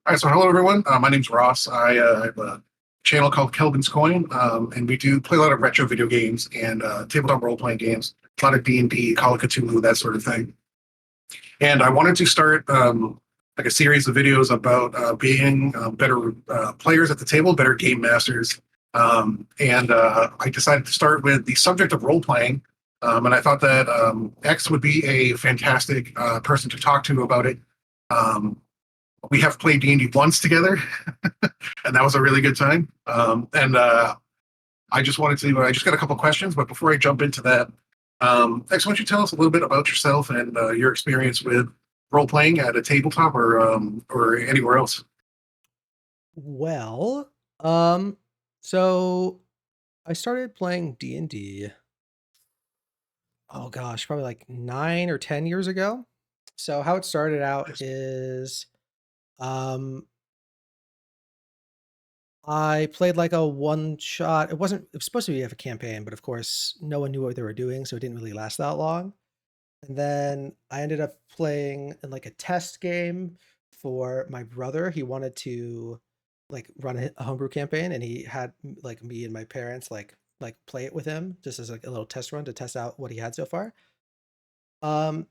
All right, so hello everyone. My name's Ross. I have a channel called Kelvin's Coin, and we do play a lot of retro video games and tabletop role playing games, a lot of D&D, Call of Cthulhu, that sort of thing. And I wanted to start like a series of videos about being better players at the table, better game masters. And I decided to start with the subject of role playing, and I thought that X would be a fantastic person to talk to about it. Um, we have played D&D once together, and that was a really good time. And I just wanted to, I just got a couple questions, but before I jump into that, X, why don't you tell us a little bit about yourself and your experience with role playing at a tabletop or anywhere else? Well, um, so I started playing D&D, oh gosh, probably like 9 or 10 years ago. So how it started out Nice. is um I played like a one shot. It was supposed to be a campaign, but of course no one knew what they were doing, so it didn't really last that long. And then I ended up playing in like a test game for my brother. He wanted to like run a homebrew campaign, and he had like me and my parents like play it with him just as like a little test run to test out what he had so far. Um,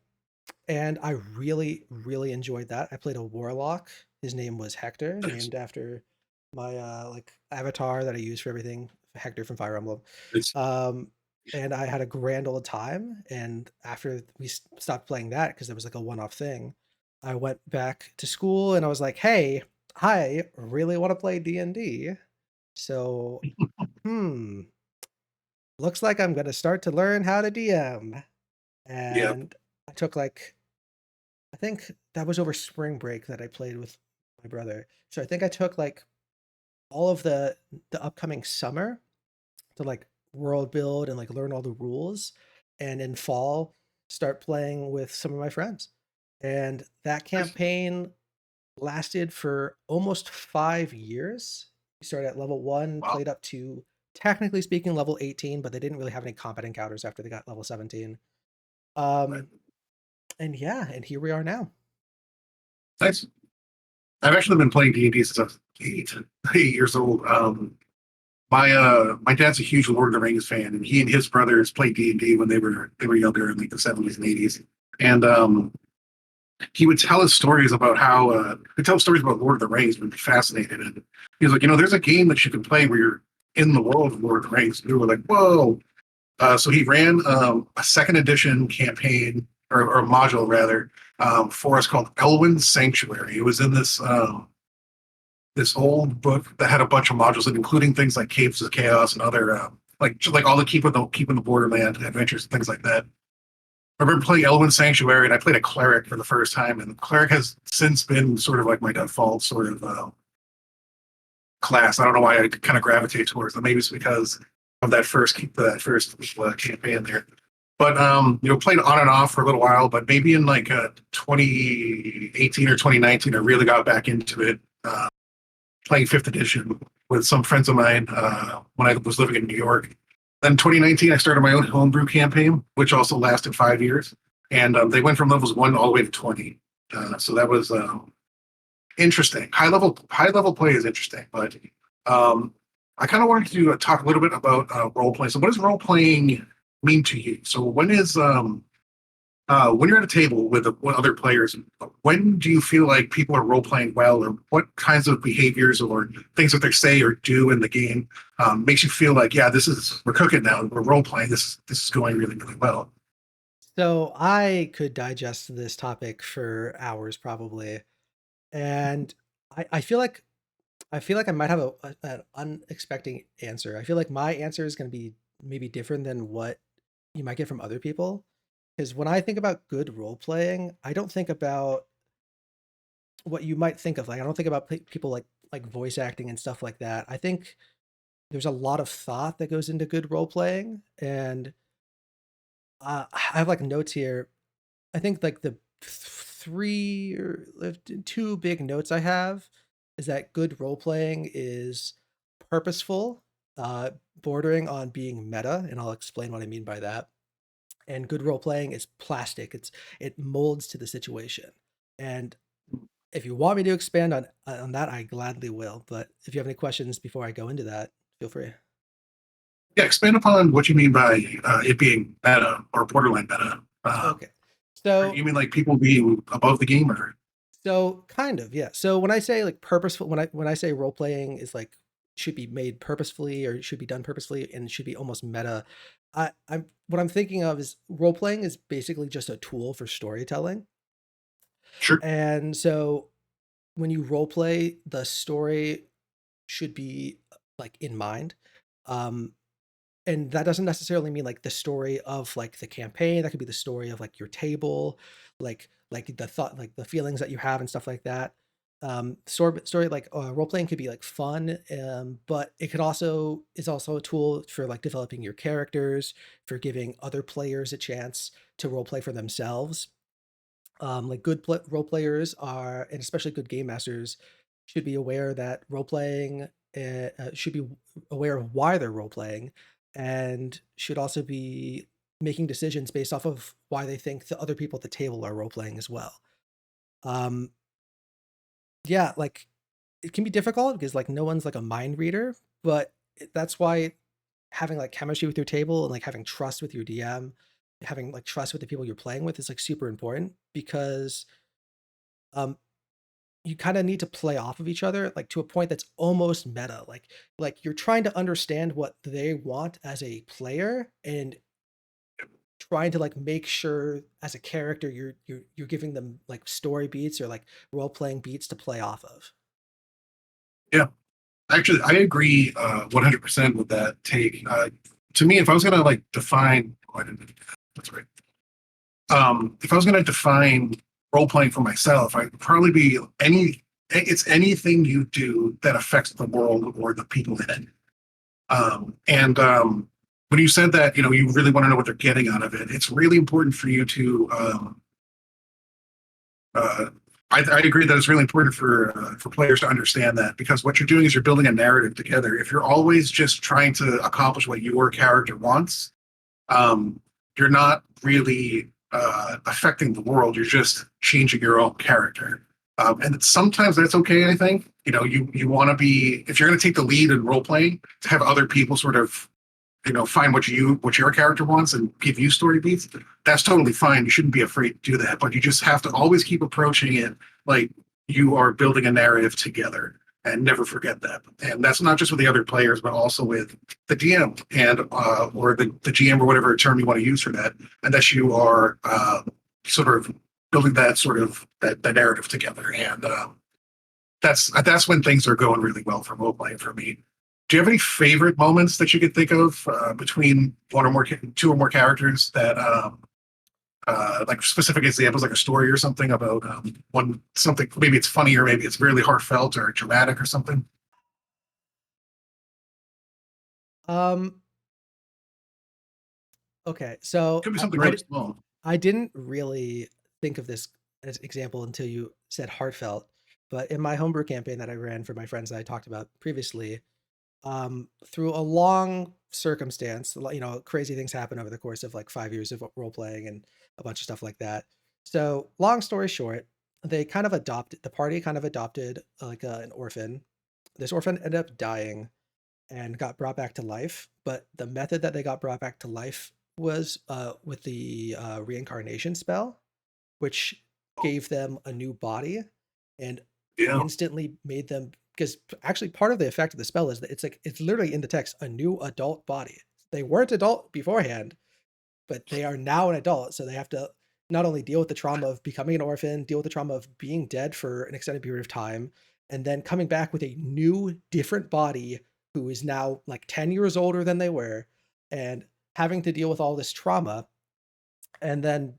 and I really enjoyed that. I played a warlock. His name was Hector, Nice. named after my like avatar that I use for everything, Hector from Fire Emblem. Nice. Um, and I had a grand old time. And after we stopped playing that, because it was like a one-off thing, I went back to school and I was like, "Hey, I really want to play D&D. So, hmm, looks like I'm gonna start to learn how to DM." Yeah. And I took like I think that was over spring break that I played with my brother. So I think I took like all of the upcoming summer to like world build and like learn all the rules, and in fall start playing with some of my friends. And that Nice. campaign lasted for almost 5 years. We started at level 1, Wow. played up to technically speaking level 18, but they didn't really have any combat encounters after they got level 17. Right. Um and yeah, and here we are now. Nice. I've actually been playing D&D since I was 8 years old. My dad's a huge Lord of the Rings fan, and he and his brothers played D&D when they were younger in like the 70s and 80s. And he would tell us stories about how he'd tell stories about Lord of the Rings and be fascinated. And he was like, there's a game that you can play where you're in the world of Lord of the Rings. And we were like, whoa. So he ran a second edition campaign or a module rather for us called Elwyn's Sanctuary. It was in this old book that had a bunch of modules, including things like Caves of Chaos and other like all the keeping the Borderland adventures and things like that. I remember playing Elwyn Sanctuary, and I played a cleric for the first time, and the cleric has since been sort of like my default sort of class. I don't know why I kind of gravitate towards them. Maybe it's because of that first campaign there. But played on and off for a little while. But maybe in like 2018 or 2019, I really got back into it, playing fifth edition with some friends of mine when I was living in New York. Then 2019, I started my own homebrew campaign, which also lasted 5 years, and they went from levels 1 all the way to 20. So that was interesting. High level play is interesting, but um, I kind of wanted to talk a little bit about role playing. So, what does role playing mean to you? So, when you're at a table with other players, when do you feel like people are role playing well, or what kinds of behaviors or things that they say or do in the game makes you feel like, yeah, we're cooking now, we're role playing. This is going really really well. So I could digest this topic for hours probably. And I feel like I might have an unexpected answer. I feel like my answer is going to be maybe different than what you might get from other people. Because when I think about good role playing, I don't think about what you might think of. Like I don't think about people like voice acting and stuff like that. I think there's a lot of thought that goes into good role playing, and I have like notes here. I think like the three or two big notes I have is that good role playing is purposeful, bordering on being meta, and I'll explain what I mean by that. And good role playing is plastic. It molds to the situation. And if you want me to expand on On that, I gladly will. But if you have any questions before I go into that, feel free. Yeah, expand upon what you mean by it being meta or borderline meta. Okay. You So mean like people being above the game, or So kind of, yeah. So when I say like purposeful, when I say role playing is like should be made purposefully or should be done purposefully and should be almost meta, I'm what I'm thinking of is role playing is basically just a tool for storytelling. sure, And so when you role play, the story should be like in mind. Um, and that doesn't necessarily mean like the story of like the campaign. That could be the story of like your table, like the thought, like the feelings that you have and stuff like that. Story like role playing could be like fun, but it could also is also a tool for like developing your characters, for giving other players a chance to role play for themselves. Like role players are, and especially good game masters, should be aware that role playing should be aware of why they're role playing, and should also be making decisions based off of why they think the other people at the table are role playing as well. Um, yeah, like it can be difficult because like no one's like a mind reader, but that's why having like chemistry with your table and like having trust with your DM, having like trust with the people you're playing with is like super important because um you kind of need to play off of each other like to a point that's almost meta, like you're trying to understand what they want as a player and trying to like make sure as a character you're giving them like story beats or like role playing beats to play off of. yeah. Actually, I agree 100% with that take. To me, if I was gonna like define, oh, I didn't, that's right. If I was gonna define role playing for myself, I'd probably be it's anything you do that affects the world or the people in it. And when you said that, you really want to know what they're getting out of it, it's really important for you to uh, I agree that it's really important for players to understand that, because what you're doing is you're building a narrative together. If you're always just trying to accomplish what your character wants, um, you're not really affecting the world. You're just changing your own character. And sometimes that's okay. I think you want to be, if you're going to take the lead in role playing, to have other people sort of find what your character wants and give you story beats. That's totally fine. You shouldn't be afraid to do that, but you just have to always keep approaching it like you are building a narrative together, and never forget that. And that's not just with the other players, but also with the DM and or the GM, or whatever term you want to use for that, and that you are sort of building that narrative together. And that's when things are going really well for role playing for me. Do you have any favorite moments that you could think of between two or more characters that, like specific examples, like a story or something about one something? Maybe it's funny, or maybe it's really heartfelt or dramatic or something. Um, okay, so Could be something really small. I didn't really think of this as example until you said heartfelt, but in my homebrew campaign that I ran for my friends that I talked about previously, through a long circumstance, crazy things happen over the course of like 5 years of role playing and a bunch of stuff like that. So, long story short, the party kind of adopted like an orphan. This orphan ended up dying and got brought back to life. But the method that they got brought back to life was with the reincarnation spell, which gave them a new body and Yeah. instantly made them, because actually part of the effect of the spell is that it's literally in the text, a new adult body. They weren't adult beforehand, but they are now an adult, so they have to not only deal with the trauma of becoming an orphan, deal with the trauma of being dead for an extended period of time, and then coming back with a new, different body who is now like 10 years older than they were, and having to deal with all this trauma, and then,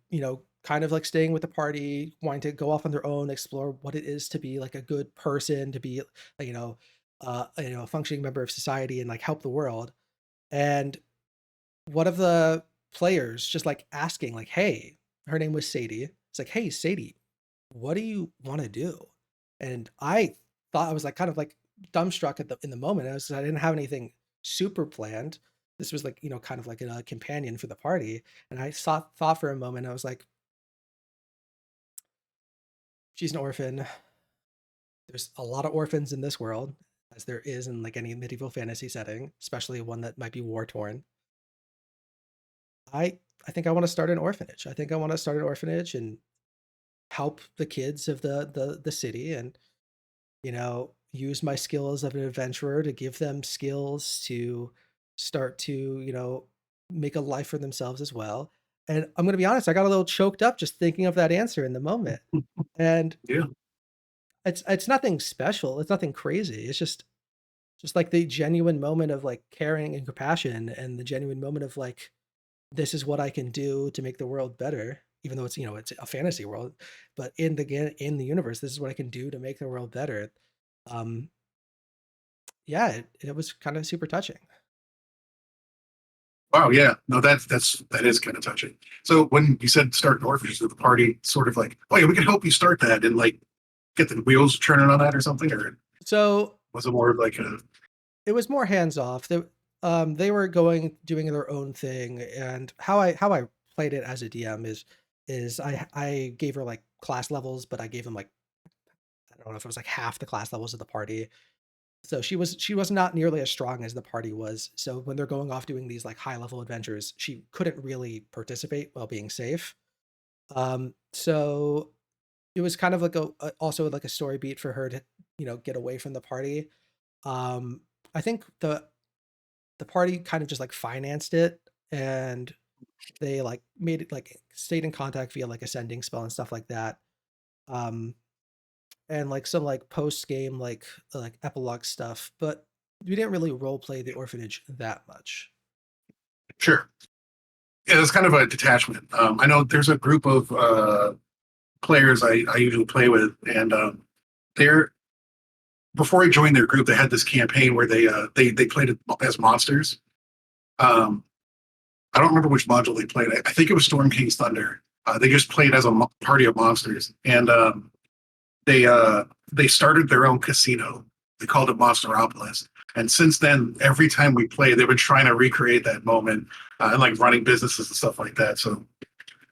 kind of like staying with the party, wanting to go off on their own, explore what it is to be like a good person, to be, a functioning member of society and like help the world. And one of the players just like asking, like, "Hey," her name was Sadie. It's like, "Hey, Sadie, what do you want to do?" And I thought I was like kind of like dumbstruck in the moment. I didn't have anything super planned. This was like kind of like a companion for the party, and I thought for a moment. I was like, "She's an orphan. there's a lot of orphans in this world, as there is in like any medieval fantasy setting, especially one that might be war torn. I think I want to start an orphanage. I think I want to start an orphanage and help the kids of the city, and use my skills of an adventurer to give them skills to start to make a life for themselves as well. And I'm going to be honest, I got a little choked up just thinking of that answer in the moment. And Yeah. it's nothing special, it's nothing crazy, it's just like the genuine moment of like caring and compassion, and the genuine moment of like, this is what I can do to make the world better, even though it's it's a fantasy world, but in the universe, this is what I can do to make the world better. um yeah, it was kind of super touching. Wow. Yeah. No, that is kind of touching. So when you said start an orphanage, did the party sort of like, oh yeah, we can help you start that and like get the wheels turning on that or something, or So was it more of like a it was more hands off. They were doing their own thing, and how I played it as a DM is I gave her like class levels, but I gave them like, I don't know if it was like half the class levels of the party. So she was not nearly as strong as the party was. So when they're going off doing these like high level adventures, she couldn't really participate while being safe. So it was kind of like also like a story beat for her to get away from the party. Um, I think the party kind of just like financed it, and they like made it like stayed in contact via like a sending spell and stuff like that. Um, and like some like post game like epilogue stuff, but we didn't really role play the orphanage that much. sure? Yeah, it's kind of a detachment. I know there's a group of players I usually play with, and they're before I joined their group, they had this campaign where they played it as monsters. Um, I don't remember which module they played. I think it was Storm King's Thunder. They just played as a party of monsters, and they uh, they started their own casino. They called it Monsteropolis. And since then, every time we play, they've been trying to recreate that moment and like running businesses and stuff like that. So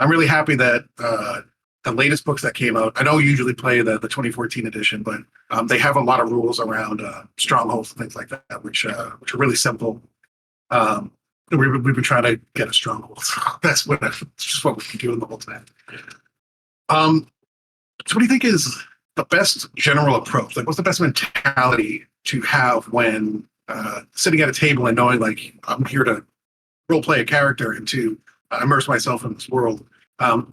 I'm really happy that the latest books that came out. I know you usually play the 2014 edition, but they have a lot of rules around strongholds and things like that, which are really simple. Um, we've been trying to get a stronghold. So that's just what we've been doing the whole time. Um, so what do you think is the best general approach? Like, what's the best mentality to have when sitting at a table and knowing like I'm here to role play a character and to immerse myself in this world,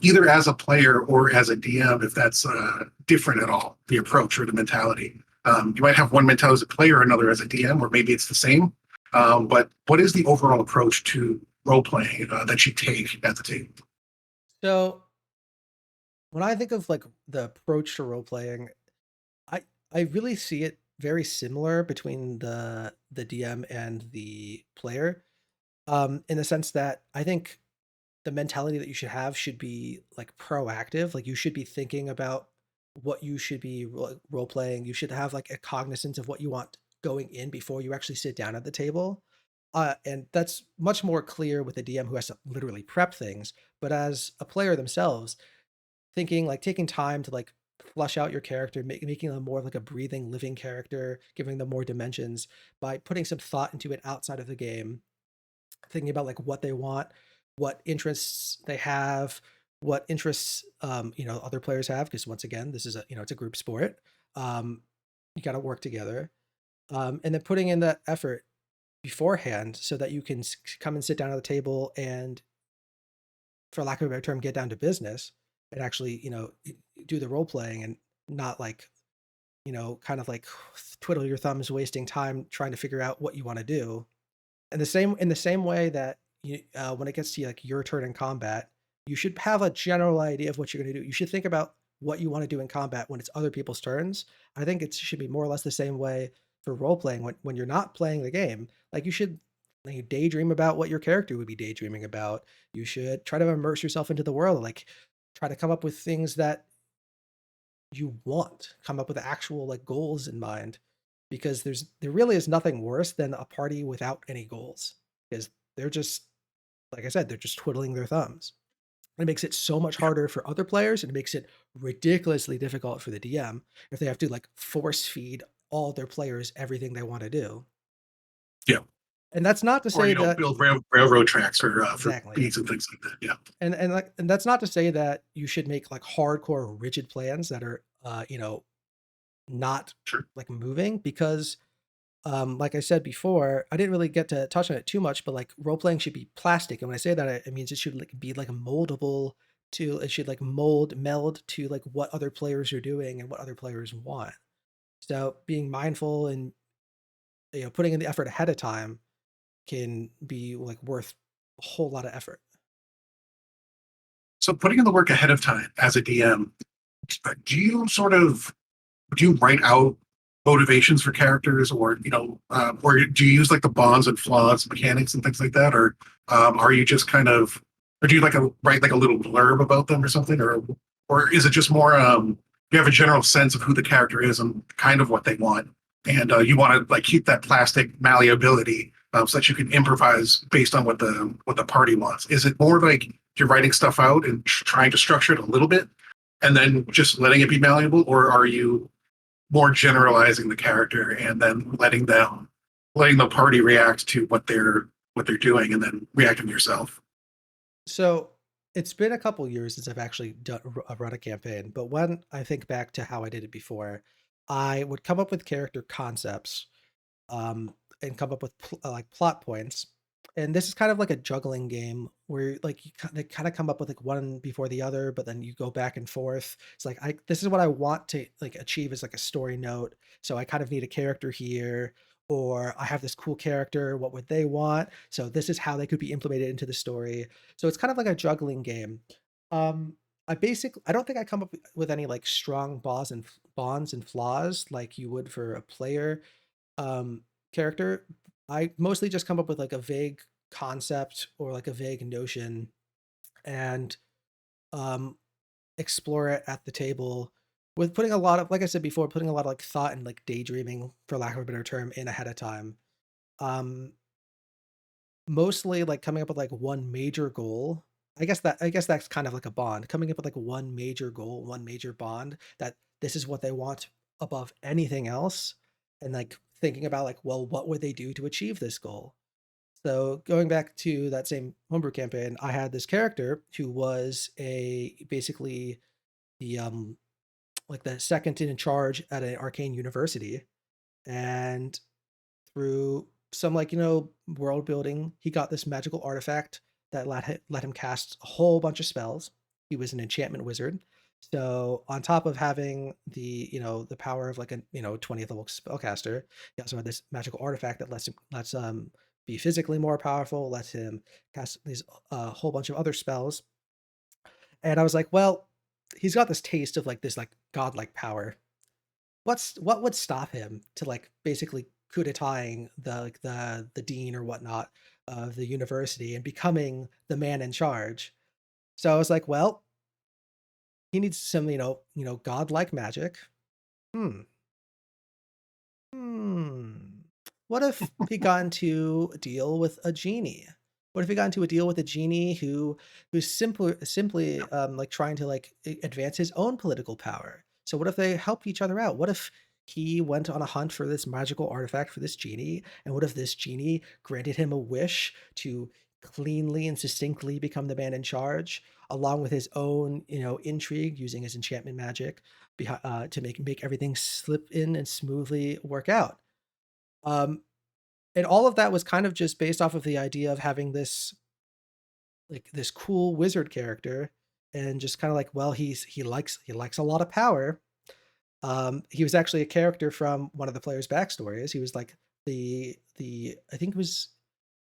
either as a player or as a DM, if that's different at all, the approach or the mentality. You might have one mentality as a player, another as a DM, or maybe it's the same. But what is the overall approach to role playing that you take at the table? So when I think of like the approach to role playing, I I really see it very similar between the DM and the player. In the sense that I think the mentality that you should have should be like proactive. Like you should be thinking about what you should be role playing. You should have like a cognizance of what you want going in before you actually sit down at the table. And that's much more clear with a DM who has to literally prep things. But as a player themselves, thinking like taking time to like flush out your character, making them more of like a breathing, living character, giving them more dimensions by putting some thought into it outside of the game, thinking about like what they want, what interests they have, what interests other players have, because once again, this is a it's a group sport. Um, you got to work together, and then putting in that effort beforehand so that you can come and sit down at the table and, for lack of a better term, get down to business and actually do the role playing, and not like kind of like twiddle your thumbs, wasting time trying to figure out what you want to do. And in the same way that when it gets to like your turn in combat, you should have a general idea of what you're going to do. You should think about what you want to do in combat when it's other people's turns. I think it should be more or less the same way for role playing when you're not playing the game. Like you should like, daydream about what your character would be daydreaming about. You should try to immerse yourself into the world. Like try to come up with things that you want, come up with actual like goals in mind, because there really is nothing worse than a party without any goals, because they're just, like I said, they're just twiddling their thumbs. It makes it so much Yeah. harder for other players, and it makes it ridiculously difficult for the DM if they have to like force feed all their players everything they want to do. Yeah. And that's not to Or, say that build railroad tracks for exactly. beats and things like that. Yeah. And that's not to say that you should make like hardcore rigid plans that are not Sure. like moving because like I said before, I didn't really get to touch on it too much, but like role playing should be plastic. And when I say that, it means it should like be like moldable to it should like meld to like what other players are doing and what other players want. So being mindful and putting in the effort ahead of time can be like worth a whole lot of effort. So putting in the work ahead of time as a DM, do you sort of do you write out motivations for characters, or or do you use like the bonds and flaws mechanics and things like that, or are you just kind of, or do you like write like a little blurb about them or something, or is it just more you have a general sense of who the character is and kind of what they want, and you want to like keep that plastic malleability so that you can improvise based on what the party wants? Is it more like you're writing stuff out and trying to structure it a little bit and then just letting it be malleable, or are you more generalizing the character and then letting the party react to what they're doing and then reacting to yourself? So it's been a couple years since I've actually run a campaign, but when I think back to how I did it before, I would come up with character concepts and come up with like plot points. And this is kind of like a juggling game where like they kind of come up with like one before the other, but then you go back and forth. It's like this is what I want to like achieve as like a story note. So I kind of need a character here, or I have this cool character. What would they want? So this is how they could be implemented into the story. So it's kind of like a juggling game. Um, I don't think I come up with any like strong bonds and flaws like you would for a player um, character. I mostly just come up with like a vague concept or like a vague notion and um, explore it at the table with putting a lot of, like I said before, putting a lot of like thought and like daydreaming, for lack of a better term, in ahead of time. Um, Mostly like coming up with like one major goal. I guess that's kind of like a bond. Coming up with like one major goal, one major bond that this is what they want above anything else, and like thinking about like, well, what would they do to achieve this goal? So going back to that same homebrew campaign, I had this character who was a basically the like the second in charge at an arcane university, and through some like world building, he got this magical artifact that let him cast a whole bunch of spells. He was an enchantment wizard, so on top of having the power of like a 20th level spellcaster, he also had this magical artifact that lets be physically more powerful, lets him cast these whole bunch of other spells. And I was like, well, he's got this taste of like this like godlike power. What would stop him to like basically coup d'etat the like the dean or whatnot of the university and becoming the man in charge? So I was like, well, he needs some godlike magic. Hmm. Hmm. What if he got into a deal with a genie? What if he got into a deal with a genie who's simply like trying to like advance his own political power? So what if they help each other out? What if he went on a hunt for this magical artifact for this genie? And what if this genie granted him a wish to cleanly and succinctly become the man in charge, along with his own, intrigue using his enchantment magic to make everything slip in and smoothly work out. Um, and all of that was kind of just based off of the idea of having this cool wizard character, and just kind of like, well, he likes a lot of power. He was actually a character from one of the players' backstories. He was like the I think it was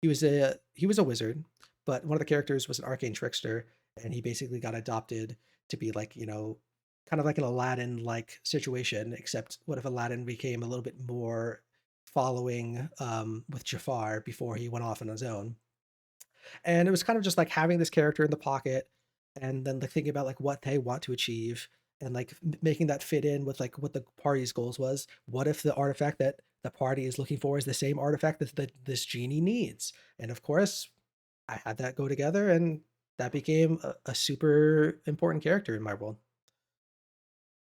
he was a wizard, but one of the characters was an arcane trickster, and he basically got adopted to be like, kind of like an Aladdin like situation, except what if Aladdin became a little bit more following with Jafar before he went off on his own. And it was kind of just like having this character in the pocket and then like thinking about like what they want to achieve and like making that fit in with like what the party's goals was. What if the artifact that the party is looking for is the same artifact that this genie needs? And of course, I had that go together, and that became a super important character in my world.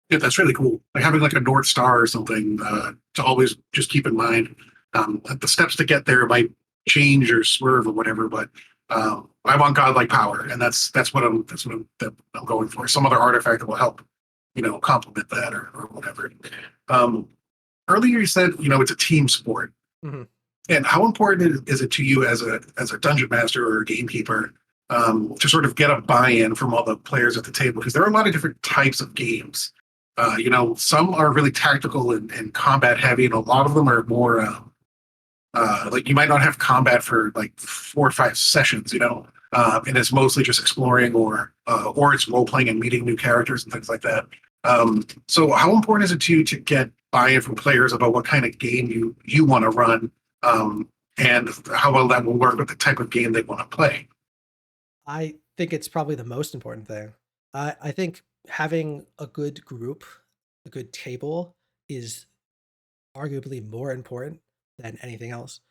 Yeah, that's really cool. Like having like a North Star or something to always just keep in mind. The steps to get there might change or swerve or whatever, but I want godlike power, and that's what I'm going for. Some other artifact that will help, complement that or whatever. Um, Earlier you said, it's a team sport. Mhm. And how important is it to you as a dungeon master or a gamekeeper to sort of get a buy-in from all the players at the table? Because there are a lot of different types of games. Some are really tactical and combat heavy, and a lot of them are more like you might not have combat for like 4 or 5 sessions, and it's mostly just exploring or it's role playing and meeting new characters and things like that. So how important is it to you to get buy-in from players about what kind of game you want to run, and how well that will work with the type of game they want to play? I think it's probably the most important thing. I think having a good group, a good table is arguably more important than anything else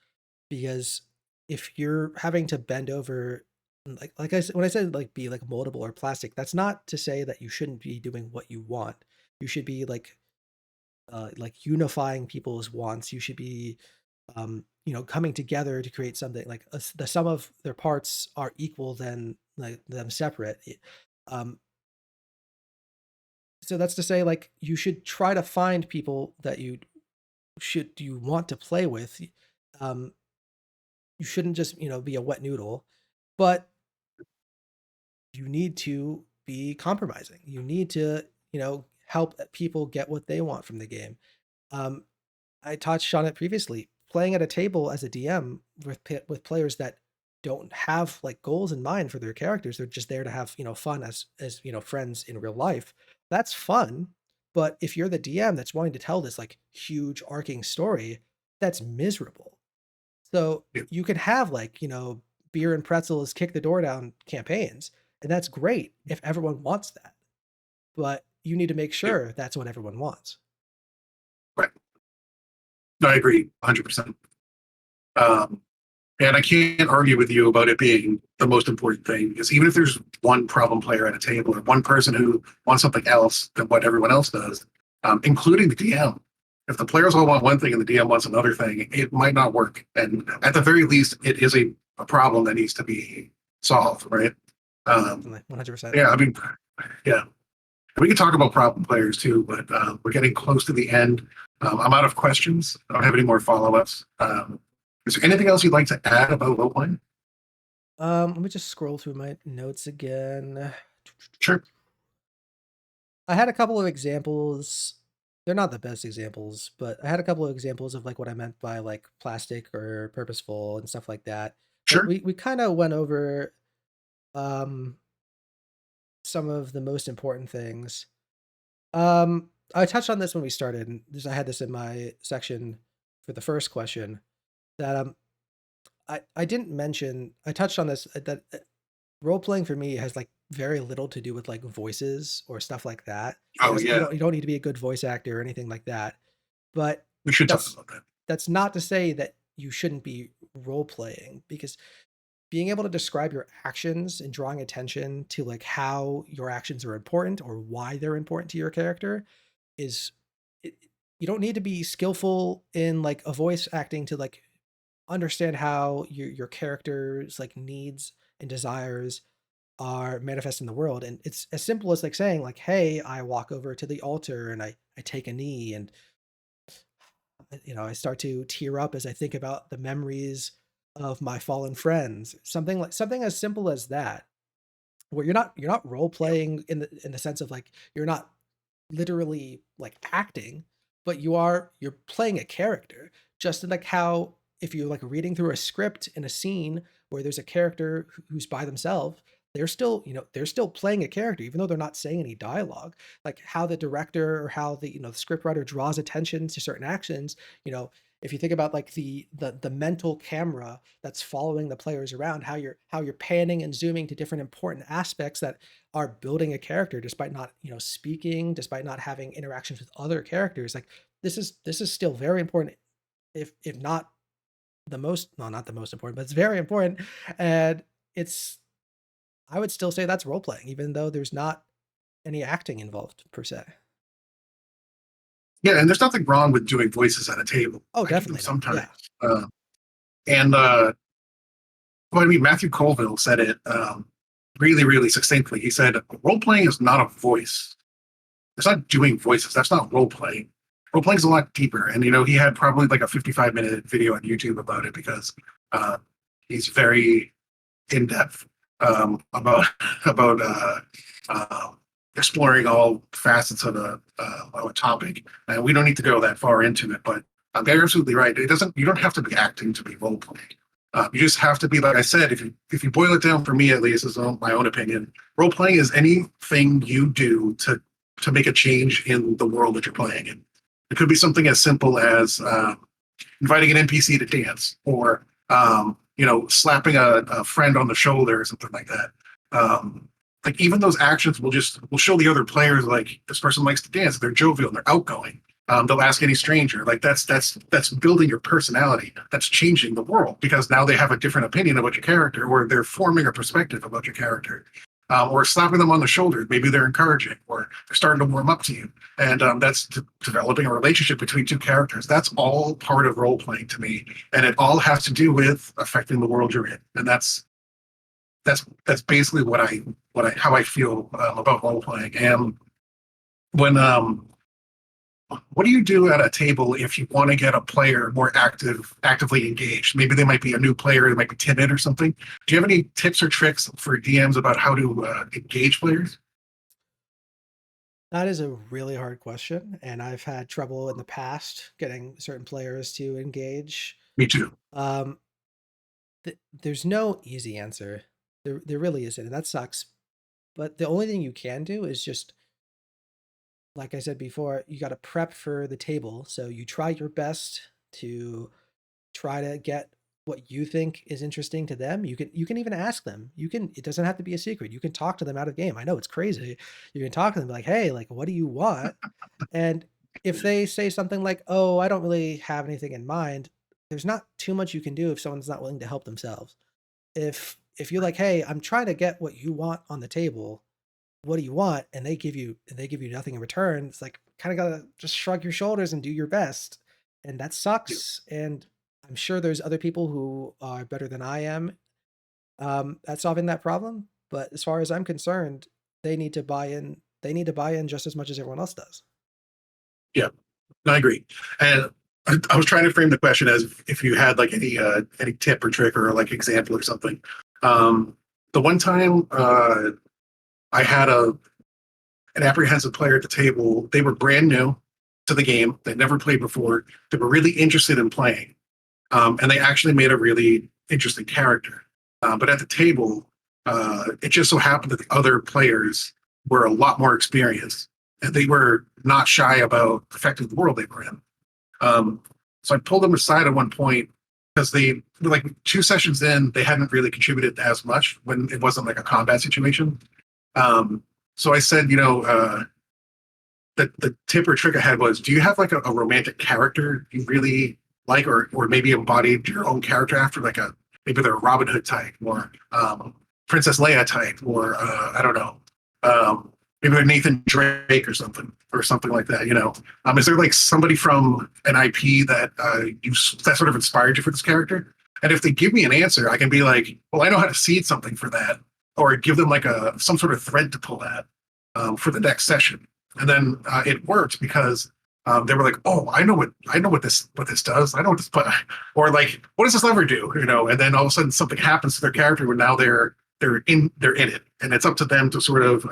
because if you're having to bend over like I said, when I said like be like moldable or plastic, that's not to say that you shouldn't be doing what you want. You should be like unifying people's wants. You should be coming together to create something like the sum of their parts are equal than like them separate. Um, so that's to say, like you should try to find people that you want to play with. Um, you shouldn't just be a wet noodle, but you need to be compromising. You need to help people get what they want from the game. Um, I touched on it previously. Playing at a table as a DM with players that don't have like goals in mind for their characters, they're just there to have fun as friends in real life. That's fun, but if you're the DM that's wanting to tell this like huge arcing story, that's miserable. So Yeah, you could have like beer and pretzels kick the door down campaigns, and that's great if everyone wants that. But you need to make yeah, sure that's what everyone wants. right. No, I agree, 100%. Um, And I can't argue with you about it being the most important thing because even if there's one problem player at a table or one person who wants something else than what everyone else does, including the DM, if the players all want one thing and the DM wants another thing, it might not work. And at the very least, it is a problem that needs to be solved, right? Um, Definitely, 100%. yeah, I mean, yeah. We can talk about problem players too, but we're getting close to the end. I'm out of questions. I don't have any more follow-ups. Is there anything else you'd like to add about role playing? Let me just scroll through my notes again. Sure. I had a couple of examples. They're not the best examples, but I had a couple of examples of like what I meant by like plastic or purposeful and stuff like that. But Sure. we kind of went over um some of the most important things. I touched on this when we started, and I had this in my section for the first question that I didn't mention. I touched on this that role playing for me has like very little to do with like voices or stuff like that. It Oh doesn't you yeah, don't need to be a good voice actor or anything like that. But we should talk that's about that. that's not to say that you shouldn't be role playing because being able to describe your actions and drawing attention to like how your actions are important or why they're important to your character is it, you don't need to be skillful in like a voice acting to like understand how your character's like needs and desires are manifest in the world. And it's as simple as like saying like, hey, I walk over to the altar and I take a knee and I start to tear up as I think about the memories of my fallen friends. Something as simple as that, where you're not role Yeah. playing in the sense of like you're not literally like acting, but you're playing a character. Just like how if you're like reading through a script in a scene where there's a character who's by themselves, they're still playing a character, even though they're not saying any dialogue. Like how the director or how the script writer draws attention to certain actions, you know, if you think about like the mental camera that's following the players around, how you're panning and zooming to different important aspects that are building a character despite not speaking, despite not having interactions with other characters. Like this is still very important, if not the most, no, not the most important, but it's very important. And it's I would still say that's role playing, even though there's not any acting involved per se. Yeah, and there's nothing wrong with doing voices at a table. Oh, I do them definitely not. sometimes. Yeah. Uh, and well, I mean, Matthew Colville said it really, really succinctly. He said, "Role playing is not a voice. It's not doing voices. That's not role playing. Role playing is a lot deeper." And he had probably like a 55-minute video on YouTube about it because uh, he's very in depth about uh, exploring all facets of a topic. And we don't need to go that far into it, but you're absolutely right. It doesn't. You don't have to be acting to be role playing. You just have to be, like I said, if you boil it down for me at least, as my own opinion, role playing is anything you do to make a change in the world that you're playing in. It could be something as simple as inviting an NPC to dance, or slapping a friend on the shoulder or something like that. Like even those actions will show the other players like this person likes to dance. They're jovial, they're outgoing. They'll ask any stranger. Like that's building your personality. That's changing the world because now they have a different opinion about your character, or they're forming a perspective about your character. Or slapping them on the shoulder. Maybe they're encouraging, or they're starting to warm up to you, and that's developing a relationship between two characters. That's all part of role playing to me, and it all has to do with affecting the world you're in, and that's basically what I how I feel about role playing. And when what do you do at a table if you want to get a player more actively engaged? Maybe they might be a new player, they might be timid or something. Do you have any tips or tricks for DMs about how to engage players? That is a really hard question, and I've had trouble in the past getting certain players to engage. Me too. Um, there's no easy answer. There really isn't, and that sucks. But the only thing you can do is just, like I said before, you got to prep for the table. So you try your best to try to get what you think is interesting to them. You can even ask them. It doesn't have to be a secret. You can talk to them out of game. I know it's crazy. You can talk to them like, "Hey, like what do you want?" And if they say something like, "Oh, I don't really have anything in mind," there's not too much you can do if someone's not willing to help themselves. If you're like, "Hey, I'm trying to get what you want on the table. What do you want?" And they give you nothing in return, it's like kind of gotta just shrug your shoulders and do your best. And that Yeah, sucks. And I'm sure there's other people who are better than I am at solving that problem. But as far as I'm concerned, they need to buy in. They need to buy in just as much as everyone else does. yeah, I agree. And I was trying to frame the question as if you had like any tip or trick or like example or something. Um, the one time I had an apprehensive player at the table. They were brand new to the game. They'd never played before. They were really interested in playing, and they actually made a really interesting character. But at the table, it just so happened that the other players were a lot more experienced, and they were not shy about affecting the world they were in. Um, so I pulled them aside at one point because they like 2 sessions in, they hadn't really contributed as much when it wasn't like a combat situation. Um, so I said, the tip or trick I had was, do you have like a romantic character you really like, or maybe embodied your own character after, like maybe they're a Robin Hood type, or Princess Leia type, or I don't know, maybe they're Nathan Drake or something like that. Is there like somebody from an IP that that sort of inspired you for this character? And if they give me an answer, I can be like, well, I know how to seed something for that, or give them like some sort of thread to pull at for the next session. And then it worked because they were like, "Oh, I know what this does. I know what this, but or like, what does this lever do?" And then all of a sudden something happens to their character where now they're in it, and it's up to them to sort of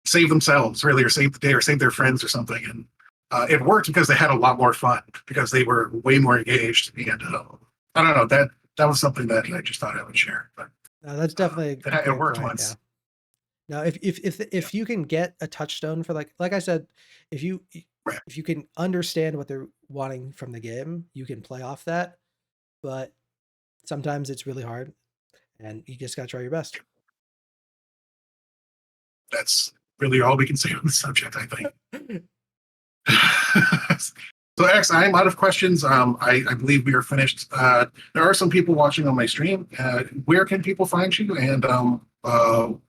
save themselves, really, or save the day, or save their friends, or something. And it worked because they had a lot more fun because they were way more engaged. And I don't know, that was something that I just thought I would share. But That's definitely a it great worked point. Yeah. once. Now, if you can get a touchstone for like I said, if you Right. if you can understand what they're wanting from the game, you can play off that. But sometimes it's really hard, and you just gotta try your best. That's really all we can say on the subject, I think. So X, I'm out of questions. I believe we are finished. There are some people watching on my stream. Where can people find you, and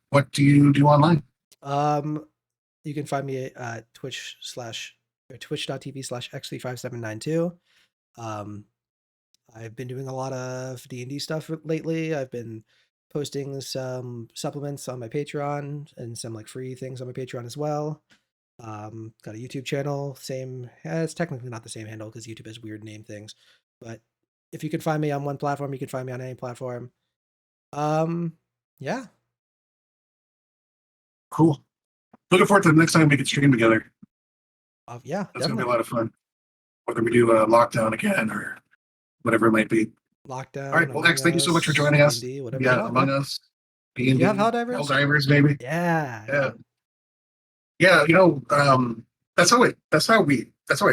what do you do online? You can find me at twitch.tv/x35792. Um, I've been doing a lot of D&D stuff lately. I've been posting some supplements on my Patreon and some like free things on my Patreon as well. Got a YouTube channel, same. It's technically not the same handle because YouTube has weird name things, but if you can find me on one platform, you can find me on any platform. Yeah. Cool. Looking forward to the next time we can stream together. Yeah, That's gonna be a definitely. lot of fun. Whether we do a lockdown again or whatever it might be. Lockdown, All right. Well, Among X, thank you so much for Us, joining us. D&D, whatever you Yeah, want. Among Yeah. Us, Do you have D&D, Helldivers? Helldivers, maybe. Yeah, Yeah. Yeah, that's how I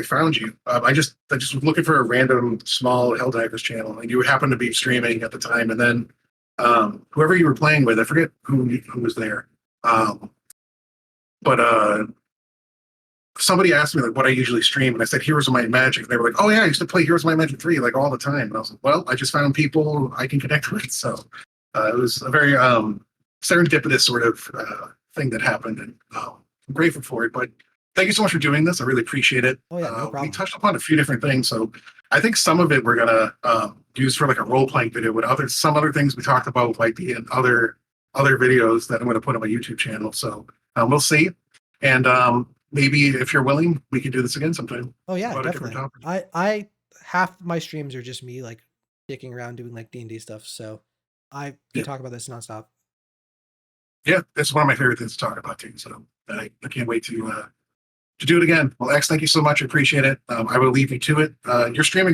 found you. I just was looking for a random small Helldivers channel, and you happened to be streaming at the time. And then whoever you were playing with, I forget who was there, um, but somebody asked me like what I usually stream, and I said Heroes of Might and Magic. And they were like, "Oh yeah, I used to play Heroes of Might and Magic 3 like all the time." And I was like, "Well, I just found people I can connect with." So it was a very serendipitous sort of thing that happened, and I'm grateful for it. But thank you so much for doing this. I really appreciate it. Oh yeah, no We problem. touched upon a few different things, so I think some of it we're gonna use for like a role playing video. But some other things we talked about might be in other videos that I'm going to put on my YouTube channel. So we'll see. And maybe if you're willing, we can do this again sometime Oh yeah, about a different definitely. topic. I half my streams are just me like dicking around doing like D&D stuff, so I Yeah, could talk about this nonstop. yeah, it's one of my favorite things to talk about too. So I can't wait to do it again. Well, X, thank you so much. I appreciate it. I will leave you to it. You're streaming right